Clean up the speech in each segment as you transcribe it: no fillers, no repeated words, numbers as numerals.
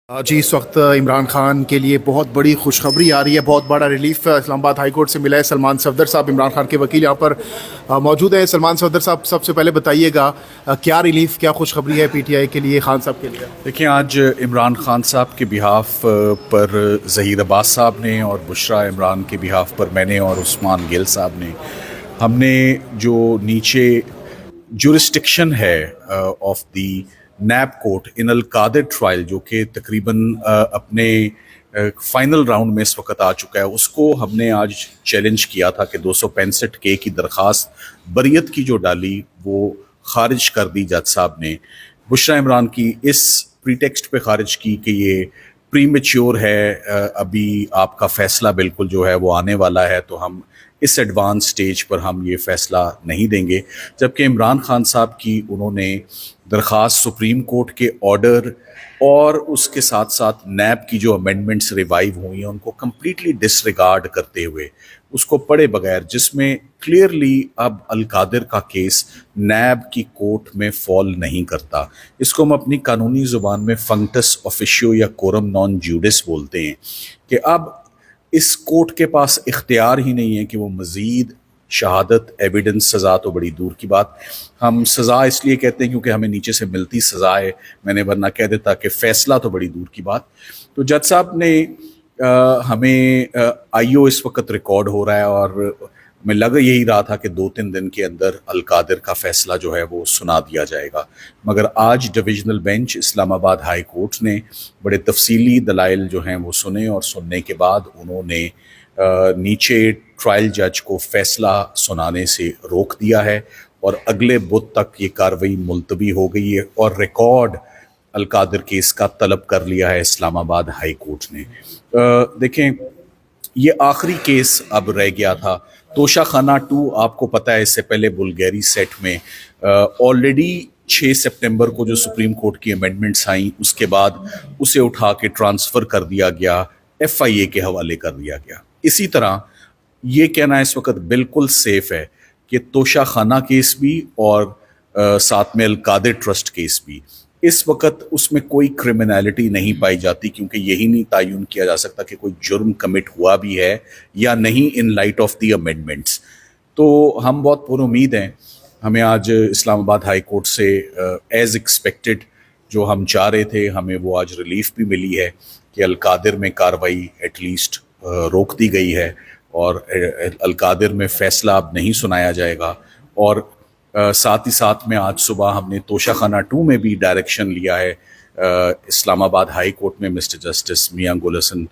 جی اس وقت عمران خان کے لیے بہت بڑی خوشخبری آ رہی ہے، بہت بڑا ریلیف اسلام آباد ہائی کورٹ سے ملا ہے۔ سلمان صفدر صاحب عمران خان کے وکیل یہاں پر موجود ہیں۔ سلمان صفدر صاحب، سب سے پہلے بتائیے گا کیا ریلیف، کیا خوشخبری ہے پی ٹی آئی کے لیے، خان صاحب کے لیے؟ دیکھیں، آج عمران خان صاحب کے بہاف پر ظہیر عباس صاحب نے اور بشرا عمران کے بہاف پر میں نے اور عثمان گل صاحب نے، ہم نے جو نیچے جورسٹکشن ہے of the NAB court in Al-Qadir trial, جو کہ تقریباً اپنے فائنل راؤنڈ میں اس وقت آ چکا ہے، اس کو ہم نے آج چیلنج کیا تھا کہ 265 کی درخواست بریت کی جو ڈالی وہ خارج کر دی جج صاحب نے۔ بشرا عمران کی اس پریٹیکسٹ پہ خارج کی کہ یہ پری میچور ہے، ابھی آپ کا فیصلہ بالکل جو ہے وہ آنے والا ہے، تو ہم اس ایڈوانس سٹیج پر ہم یہ فیصلہ نہیں دیں گے۔ جبکہ عمران خان صاحب کی انہوں نے درخواست سپریم کورٹ کے آرڈر اور اس کے ساتھ ساتھ نیب کی جو امینڈمنٹس ریوائیو ہوئی ہیں ان کو کمپلیٹلی ڈس ریگارڈ کرتے ہوئے اس کو پڑھے بغیر، جس میں کلیئرلی اب القادر کا کیس نیب کی کورٹ میں فال نہیں کرتا، اس کو ہم اپنی قانونی زبان میں فنکٹس آفیشیو یا کورم نان جیوڈس بولتے ہیں، کہ اب اس کورٹ کے پاس اختیار ہی نہیں ہے کہ وہ مزید شہادت، ایویڈنس، سزا تو بڑی دور کی بات، ہم سزا اس لیے کہتے ہیں کیونکہ ہمیں نیچے سے ملتی سزا ہے، میں نے ورنہ کہہ دیتا کہ فیصلہ تو بڑی دور کی بات۔ تو جج صاحب نے ہمیں آئی او اس وقت ریکارڈ ہو رہا ہے اور میں لگ یہی رہا تھا کہ 2-3 دن کے اندر القادر کا فیصلہ جو ہے وہ سنا دیا جائے گا، مگر آج ڈویژنل بینچ اسلام آباد ہائی کورٹ نے بڑے تفصیلی دلائل جو ہیں وہ سنے، اور سننے کے بعد انہوں نے نیچے ٹرائل جج کو فیصلہ سنانے سے روک دیا ہے، اور اگلے بدھ تک یہ کارروائی ملتوی ہو گئی ہے، اور ریکارڈ القادر کیس کا طلب کر لیا ہے اسلام آباد ہائی کورٹ نے۔ دیکھیں، یہ آخری کیس اب رہ گیا تھا توشہ خانہ 2، آپ کو پتہ ہے اس سے پہلے بلگیری سیٹ میں آلریڈی 6 سپٹمبر کو جو سپریم کورٹ کی امینڈمنٹس آئیں، اس کے بعد اسے اٹھا کے ٹرانسفر کر دیا گیا، ایف آئی اے کے حوالے کر دیا گیا۔ اسی طرح یہ کہنا اس وقت بالکل سیف ہے کہ توشہ خانہ کیس بھی اور ساتھ میں القادر ٹرسٹ کیس بھی، اس وقت اس میں کوئی کرمنالٹی نہیں پائی جاتی، کیونکہ یہی نہیں تعین کیا جا سکتا کہ کوئی جرم کمٹ ہوا بھی ہے یا نہیں in light of the amendments. تو ہم بہت پر امید ہیں، ہمیں آج اسلام آباد ہائی کورٹ سے ایز ایکسپیکٹڈ جو ہم چاہ رہے تھے، ہمیں وہ آج ریلیف بھی ملی ہے کہ القادر میں کاروائی ایٹ لیسٹ روک دی گئی ہے، اور القادر میں فیصلہ اب نہیں سنایا جائے گا۔ اور ساتھ ہی ساتھ میں آج صبح ہم نے توشہ خانہ 2 میں بھی ڈائریکشن لیا ہے، اسلام آباد ہائی کورٹ میں مسٹر جسٹس میاں گل حسن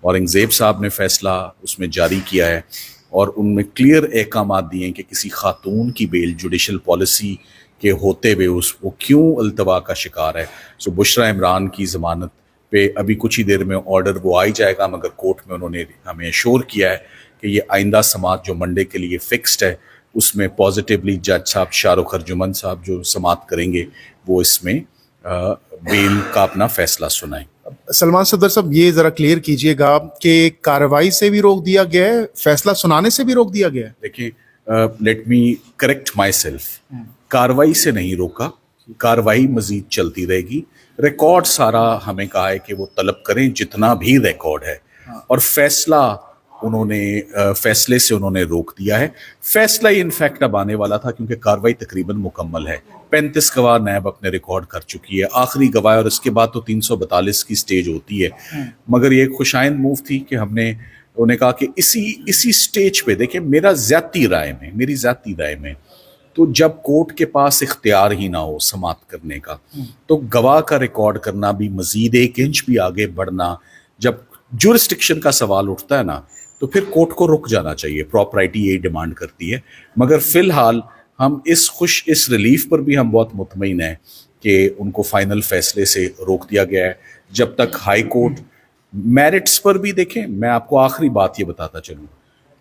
اورنگزیب صاحب نے فیصلہ اس میں جاری کیا ہے، اور ان میں کلیئر احکامات دیے ہیں کہ کسی خاتون کی بیل جوڈیشل پالیسی کے ہوتے ہوئے وہ کیوں التوا کا شکار ہے۔ سو بشرا عمران کی ضمانت پہ ابھی کچھ ہی دیر میں آرڈر وہ آئی جائے گا، مگر کورٹ میں انہوں نے ہمیں ایشور کیا ہے کہ یہ آئندہ سماعت جو منڈے کے لیے فکسڈ ہے، اس میں پازیٹیولی جج صاحب شاہ رخ ارجمن صاحب جو سماعت کریں گے وہ اس میں بیل کا اپنا فیصلہ سنائیں۔ سلمان صفدر صاحب، یہ ذرا کلیئر کیجئے گا کہ کارروائی سے بھی روک دیا گیا ہے، فیصلہ سنانے سے بھی روک دیا گیا ہے؟ دیکھیں، let me correct my self, کارروائی سے نہیں روکا، کارروائی مزید چلتی رہے گی، ریکارڈ سارا ہمیں کہا ہے کہ وہ طلب کریں جتنا بھی ریکارڈ ہے، اور فیصلہ فیصلے سے انہوں نے روک دیا ہے۔ فیصلہ ہی انفیکٹ اب آنے والا تھا، کیونکہ کارروائی تقریباً مکمل ہے، 35 گواہ نیب اپنے ریکارڈ کر چکی ہے، آخری گواہ، اور اس کے بعد تو 342 کی سٹیج ہوتی ہے، مگر یہ ایک خوشائند موو تھی کہ انہوں نے کہا کہ اسی سٹیج پہ، دیکھیں میری ذاتی رائے میں تو جب کورٹ کے پاس اختیار ہی نہ ہو سماعت کرنے کا، تو گواہ کا ریکارڈ کرنا بھی، مزید 1 انچ بھی آگے بڑھنا، جب جورسٹکشن کا سوال اٹھتا ہے نا، تو پھر کورٹ کو رک جانا چاہیے، پراپرٹی یہی ڈیمانڈ کرتی ہے۔ مگر فی الحال ہم اس ریلیف پر بھی ہم بہت مطمئن ہیں کہ ان کو فائنل فیصلے سے روک دیا گیا ہے، جب تک ہائی کورٹ میرٹس پر بھی۔ دیکھیں، میں آپ کو آخری بات یہ بتاتا چلوں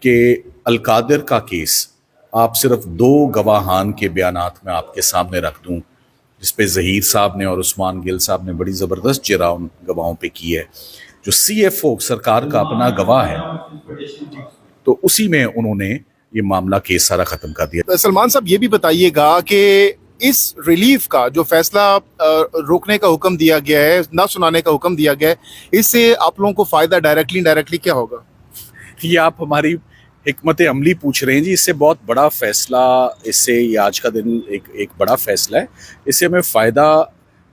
کہ القادر کا کیس، آپ صرف 2 گواہان کے بیانات میں آپ کے سامنے رکھ دوں، جس پہ ظہیر صاحب نے اور عثمان گل صاحب نے بڑی زبردست جرح ان گواہوں پہ کی ہے، جو سی ایف او سرکار کا اپنا گواہ ہے، تو اسی میں انہوں نے یہ معاملہ کیس سارا ختم کر دیا۔ سلمان صاحب، یہ بھی بتائیے گا کہ اس ریلیف کا جو فیصلہ روکنے کا حکم دیا گیا ہے, نہ سنانے کا حکم دیا گیا ہے, اس سے آپ لوگوں کو فائدہ ڈائریکٹلی انڈائریکٹلی کیا ہوگا؟ یہ آپ ہماری حکمت عملی پوچھ رہے ہیں جی. اس سے بہت بڑا فیصلہ, اس سے یہ آج کا دن ایک بڑا فیصلہ ہے. اس سے ہمیں فائدہ,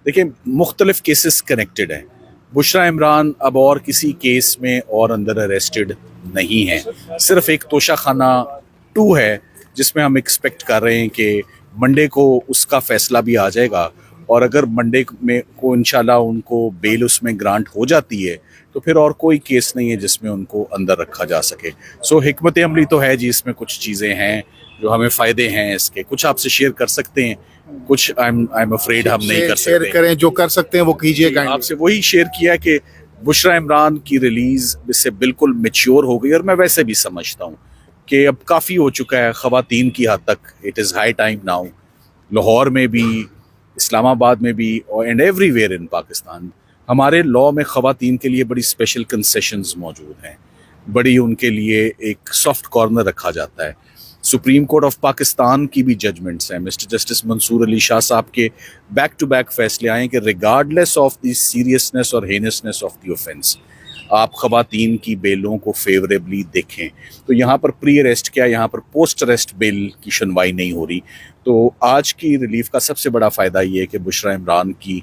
دیکھیں مختلف کیسز کنیکٹڈ ہیں. بشرا عمران اب اور کسی کیس میں اور اندر اریسٹڈ نہیں ہیں, صرف ایک توشہ خانہ 2 ہے جس میں ہم ایکسپیکٹ کر رہے ہیں کہ منڈے کو اس کا فیصلہ بھی آ جائے گا, اور اگر منڈے میں کو انشاءاللہ ان کو بیل اس میں گرانٹ ہو جاتی ہے تو پھر اور کوئی کیس نہیں ہے جس میں ان کو اندر رکھا جا سکے. سو حکمت عملی تو ہے جی, اس میں کچھ چیزیں ہیں جو ہمیں فائدے ہیں اس کے, کچھ آپ سے شیئر کر سکتے ہیں, کچھ I'm afraid ہم نہیں کر شیئر سکتے. کریں, جو کر سکتے ہیں وہ کیجیے. آپ سے وہی شیئر کیا کہ بشرا عمران کی ریلیز اس سے بالکل میچیور ہو گئی, اور میں ویسے بھی سمجھتا ہوں کہ اب کافی ہو چکا ہے خواتین کی حد تک. It is high time now. Lahore میں بھی, اسلام آباد میں بھی, اینڈ ایوری ویئر ان پاکستان ہمارے لاء میں خواتین کے لیے بڑی اسپیشل کنسیشنز موجود ہیں, بڑی ان کے لیے ایک سافٹ کارنر رکھا جاتا ہے. سپریم کورٹ آف پاکستان کی بھی ججمنٹس ہیں, مسٹر جسٹس منصور علی شاہ صاحب کے بیک ٹو بیک فیصلے آئے کہ ریگارڈلیس آف دی سیریسنس اور ہینسنس آف دی اوفینس آپ خواتین کی بیلوں کو فیوریبلی دیکھیں. تو یہاں پر پری اریسٹ کیا, یہاں پر پوسٹ اریسٹ بیل کی سنوائی نہیں ہو رہی. تو آج کی ریلیف کا سب سے بڑا فائدہ یہ ہے کہ بشرا عمران کی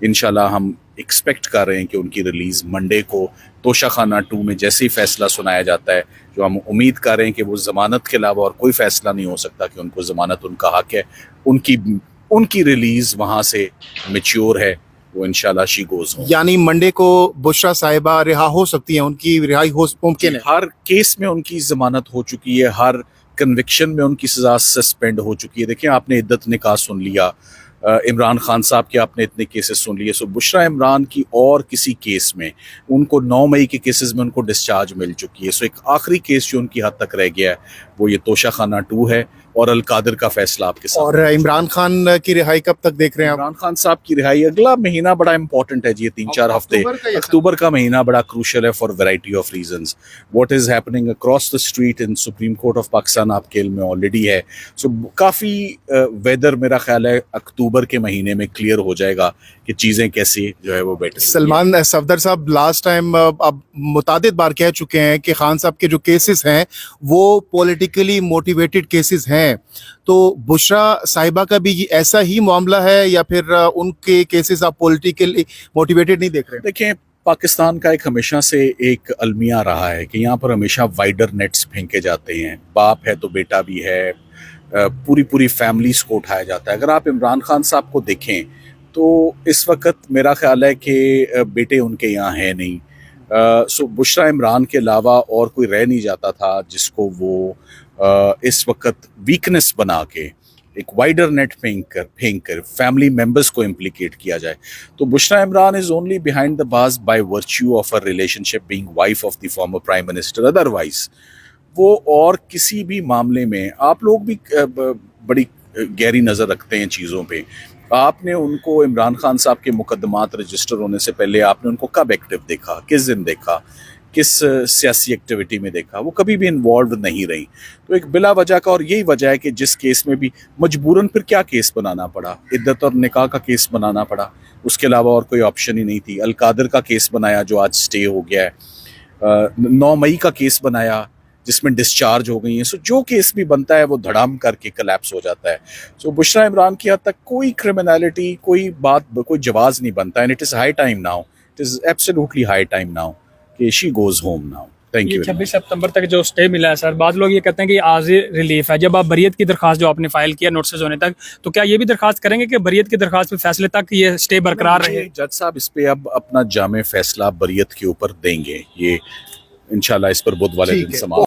انشاءاللہ ہم ایکسپیکٹ کر رہے ہیں کہ ان کی ریلیز منڈے کو توشہ خانہ 2 میں جیسے ہی فیصلہ سنایا جاتا ہے, جو ہم امید کر رہے ہیں کہ وہ ضمانت کے علاوہ اور کوئی فیصلہ نہیں ہو سکتا, کہ ان کو ضمانت ان کا حق ہے, ان کی ریلیز وہاں سے میچیور ہے, وہ انشاءاللہ شی گوز ہوں. یعنی منڈے کو بشرا صاحبہ رہا ہو سکتی ہیں, ان کی رہائی ہو ممکن ہے. ہر کیس میں ان کی ضمانت ہو چکی ہے, ہر کنوکشن میں ان کی سزا سسپینڈ ہو چکی ہے. دیکھیں آپ نے عدت نکاح سن لیا, عمران خان صاحب کے آپ نے اتنے کیسز سن لیے. سو بشرا عمران کی اور کسی کیس میں ان کو 9 مئی کے کیسز میں ان کو ڈسچارج مل چکی ہے. سو ایک آخری کیس جو ان کی حد تک رہ گیا ہے وہ یہ توشہ خانہ 2 ہے, اور القادر کا فیصلہ آپ کے ساتھ. اور عمران خان کی رہائی کب تک دیکھ رہے ہیں آپ؟ عمران خان صاحب کی رہائی اگلا مہینہ بڑا امپورٹنٹ ہے جی, 3-4 ہفتے. اکتوبر کا مہینہ بڑا کروشل ہے for variety of reasons. What is happening across the street in supreme court of Pakistan آپ کے علم میں آلریڈی ہے. سو کافی ویدر میرا خیال ہے اکتوبر کے مہینے میں کلیئر ہو جائے گا کہ چیزیں کیسی جو ہے وہ بیٹھ. سلمان صفدر صاحب لاسٹ ٹائم اب متعدد بار کہہ چکے ہیں کہ خان صاحب کے جو کیسز ہیں وہ پولیٹیکلی موٹیویٹڈ کیسز ہیں, تو بشرا صاحبہ کا بھی ایسا ہی معاملہ ہے یا پھر ان کے کیسز آپ پولیٹیکلی موٹیویٹڈ نہیں دیکھ رہے ہیں؟ دیکھیں پاکستان کا ایک ہمیشہ سے ایک المیہ رہا ہے کہ یہاں پر ہمیشہ وائڈر نیٹس پھینکے جاتے ہیں. باپ ہے تو بیٹا بھی ہے, پوری فیملیز کو اٹھایا جاتا ہے. اگر آپ عمران خان صاحب کو دیکھیں تو اس وقت میرا خیال ہے کہ بیٹے ان کے یہاں ہیں نہیں. سو بشرا عمران کے علاوہ اور کوئی رہ نہیں جاتا تھا جس کو وہ اس وقت ویکنس بنا کے ایک وائڈر نیٹ پھینک کر فیملی ممبرز کو امپلیکیٹ کیا جائے. تو Bushra Imran is only behind the buzz by virtue of a relationship being wife of the former prime minister. Otherwise وہ اور کسی بھی معاملے میں آپ لوگ بھی بڑی گہری نظر رکھتے ہیں چیزوں پہ. آپ نے ان کو عمران خان صاحب کے مقدمات رجسٹر ہونے سے پہلے آپ نے ان کو کب ایکٹیو دیکھا, کس دن دیکھا, کس سیاسی ایکٹیویٹی میں دیکھا؟ وہ کبھی بھی انوالوڈ نہیں رہی. تو ایک بلا وجہ کا, اور یہی وجہ ہے کہ جس کیس میں بھی مجبوراً پھر کیا کیس بنانا پڑا, عدت اور نکاح کا کیس بنانا پڑا, اس کے علاوہ اور کوئی آپشن ہی نہیں تھی. القادر کا کیس بنایا جو آج سٹے ہو گیا ہے, 9 مئی کا کیس بنایا جس میں ڈسچارج ہو گئی ہیں. سو جو کیس بھی بنتا ہے وہ دھڑام کر کے کلیپس ہو جاتا ہے. سو بشرا عمران کی حد تک کوئی کرمنالٹی, کوئی بات, کوئی جواز نہیں بنتا. And it is high time now, it is absolutely high time now کہ she goes home now. Thank you. 26 ستمبر تک جو اسٹے ملا ہے سر, بعض لوگ یہ کہتے ہیں کہ عارضی ریلیف ہے. جب آپ بریت کی درخواست جو آپ نے فائل کیا نوٹسز ہونے تک, تو کیا یہ بھی درخواست کریں گے کہ بریت کی درخواست پہ فیصلے تک یہ اسٹے برقرار رہے؟ جج صاحب اس پہ اب اپنا جامع فیصلہ بریت کے اوپر دیں گے. یہ انشاءاللہ اس پر بدھ والے دن سماعت